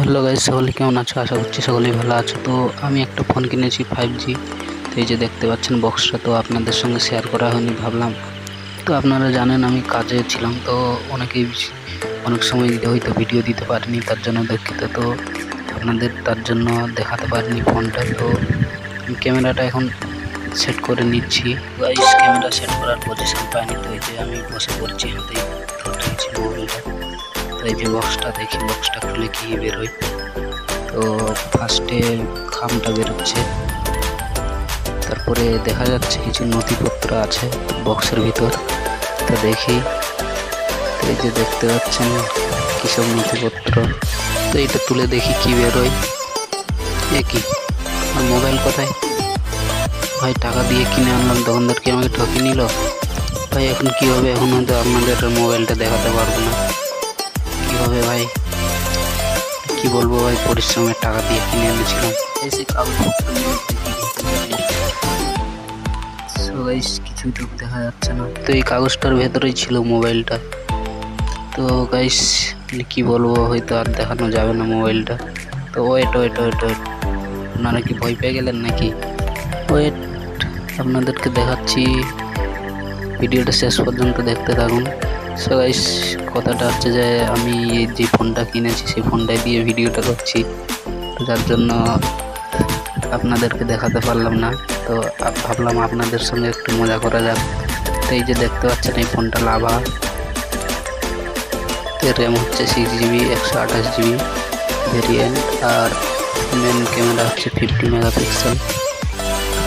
Hello guys, সকলে কেমন আছো? আশা করছি সকলেই ভালো আছো। তো আমি একটা ফোন কিনেছি 5G। তো এই যে দেখতে পাচ্ছেন বক্সটা, তো আপনাদের সঙ্গে শেয়ার করা হয়নি, ভাবলাম। তো আপনারা জানেন আমি কাজে ছিলাম, তো অনেক সময় হয়তো ভিডিও দিতে পারিনি, তার জন্য দুঃখিত। তো আপনাদের তার জন্য দেখাতে পারিনি ফোনটা। তো আমি ক্যামেরাটা এখন সেট করে নিচ্ছি গাইস। ক্যামেরা সেট করার পজিশন পাইনি, তো এই যে আমি বসে পড়ছি, হাতেই ধরে রেখেছি মোবাইলটা। তো এই যে বক্সটা দেখি, বক্সটা খুলে কি বেরোয়। তো ফার্স্টে খামটা বেরোচ্ছে, তারপরে দেখা যাচ্ছে কিছু নথিপত্র আছে বক্সের ভিতর। তো দেখি, তো এই যে দেখতে পাচ্ছেন কিসব নথিপত্র। তো এটা তুলে দেখি কি বেরোয়। কি আর মোবাইল কোথায় ভাই? টাকা দিয়ে কিনে আনলাম, দোকানদার কি আমাকে ঠকিয়ে নিল ভাই? এখন কি হবে? এখন হয়তো আপনাদের মোবাইলটা দেখাতে পারবো না। কি হবে ভাই? কি বলবো ভাই, পরিশ্রমের টাকা দিয়ে কিনে এনেছিলাম। কিছুই তো দেখা যাচ্ছে না। তো এই কাগজটার ভেতরেই ছিল মোবাইলটা। তো গাইস কি বলবো, হয়তো আর দেখানো যাবে না মোবাইলটা। তো ওয়েট, আপনারা কি ভয় পেয়ে গেলেন নাকি? ওয়েট, আপনাদেরকে দেখাচ্ছি, ভিডিওটা শেষ পর্যন্ত দেখতে থাকুন। সো গাইস, কথাটা হচ্ছে যে আমি যে ফোনটা কিনেছি সেই ফোনটাই দিয়ে ভিডিওটা করছি, যার জন্য আপনাদেরকে দেখাতে পারলাম না। তো ভাবলাম আপনাদের সঙ্গে একটু মজা করা যাক। তো এই যে দেখতে পাচ্ছেন এই ফোনটা লাভা, এর র্যাম হচ্ছে 6GB 128GB ভেরিয়েন্ট, আর মেন ক্যামেরা হচ্ছে 50 মেগাপিক্সেল,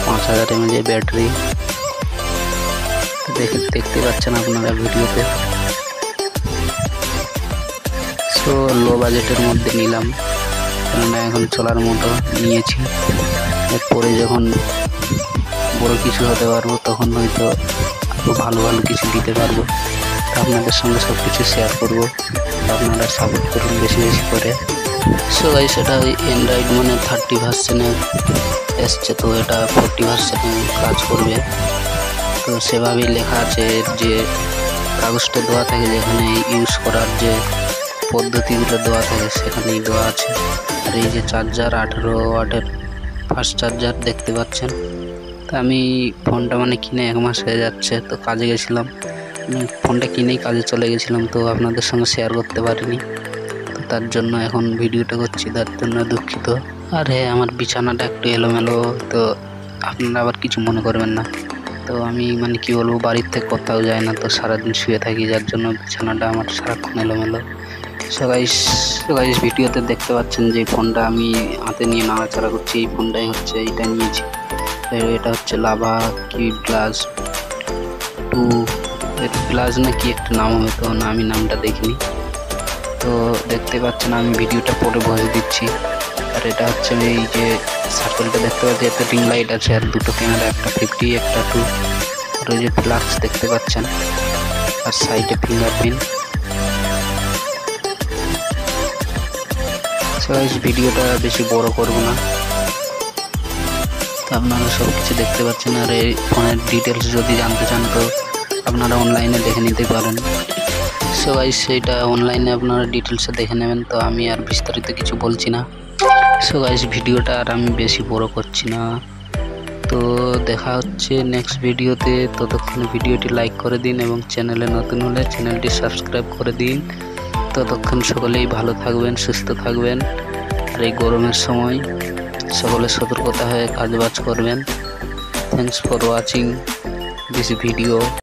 5000 mAh ব্যাটারি। দেখতে পাচ্ছেন আপনারা ভিডিওতে। সো লো বাজেটের মধ্যে নিলাম, কেননা এখন চলার মতো নিয়েছি। এরপরে যখন বড় কিছু হতে পারবো তখন হয়তো আরও ভালো কিছু দিতে পারবো, আপনাদের সঙ্গে সব কিছু শেয়ার করবো। আপনারা সাপোর্ট করুন বেশি করে। সো গাইস, এটা অ্যান্ড্রয়েড মানে 30 ভার্সনে এসছে, তো এটা 40 ভার্সনে কাজ করবে। তো সেভাবেই লেখা আছে, যে কাগজটা দেওয়া থাকে যেখানে ইউজ করার যে পদ্ধতিগুলো দেওয়া থাকে সেখানেই দেওয়া আছে। আর এই যে চার্জার 18 ওয়াটের ফাস্ট চার্জার দেখতে পাচ্ছেন। তো আমি ফোনটা কিনে 1 মাস হয়ে যাচ্ছে। তো কাজে গেছিলাম, ফোনটা কিনেই কাজে চলে গেছিলাম, তো আপনাদের সঙ্গে শেয়ার করতে পারিনি। তো তার জন্য এখন ভিডিওটা করছি, তার জন্য দুঃখিত। আর হ্যাঁ, আমার বিছানাটা একটু এলোমেলো, তো আপনারা আবার কিছু মনে করবেন না। তো আমি কি বলবো, বাড়ির থেকে কোথাও যায় না, তো সারাদিন শুয়ে থাকি, যার জন্য বিছানাটা আমার সারাক্ষণ এলোমেলো। সো গাইস, ভিডিওতে দেখতে পাচ্ছেন যে ফোনটা আমি হাতে নিয়ে নাড়াচাড়া করছি, এই ফোনটাই হচ্ছে, এইটা নিয়েছি। এটা হচ্ছে লাভা কি প্লাস 2 প্লাস না কি একটা নাম হবে, তো না আমি নামটা দেখিনি। তো দেখতে পাচ্ছেন আমি ভিডিওটা পরে বসে দিচ্ছি। আর এটা হচ্ছে এই যে সার্কেলটা দেখতে পাচ্ছি, এতে রিং লাইট আছে, আর দুটো ক্যামেরা, একটা 50 একটা 2, আর ওই যে ফ্লাক্স দেখতে পাচ্ছেন, আর সাইডে ফিঙ্গারপ্রিন্ট। ভিডিওটা বেশি বড় করব না, তো আপনারা সব কিছু দেখতে পাচ্ছেন। আর এই ফোনের ডিটেলস যদি জানতে চান তো আপনারা অনলাইনে দেখে নিতে পারেন। সো গাইস, সেইটা অনলাইনে আপনারা ডিটেলসে দেখে নেবেন, তো আমি আর বিস্তারিত কিছু বলছি না। সো গাইস, ভিডিওটা আর আমি বেশি বড় করছি না। তো দেখা হচ্ছে নেক্সট ভিডিওতে। ততক্ষণে ভিডিওটি লাইক করে দিন এবং চ্যানেলে নতুন হলে চ্যানেলটি সাবস্ক্রাইব করে দিন। ততক্ষণ সকলেই ভালো থাকবেন, সুস্থ থাকবেন। আর এই গরমের সময় সকলে সতর্কতা হয়ে কাজবাজ করবেন। Thanks for watching this video.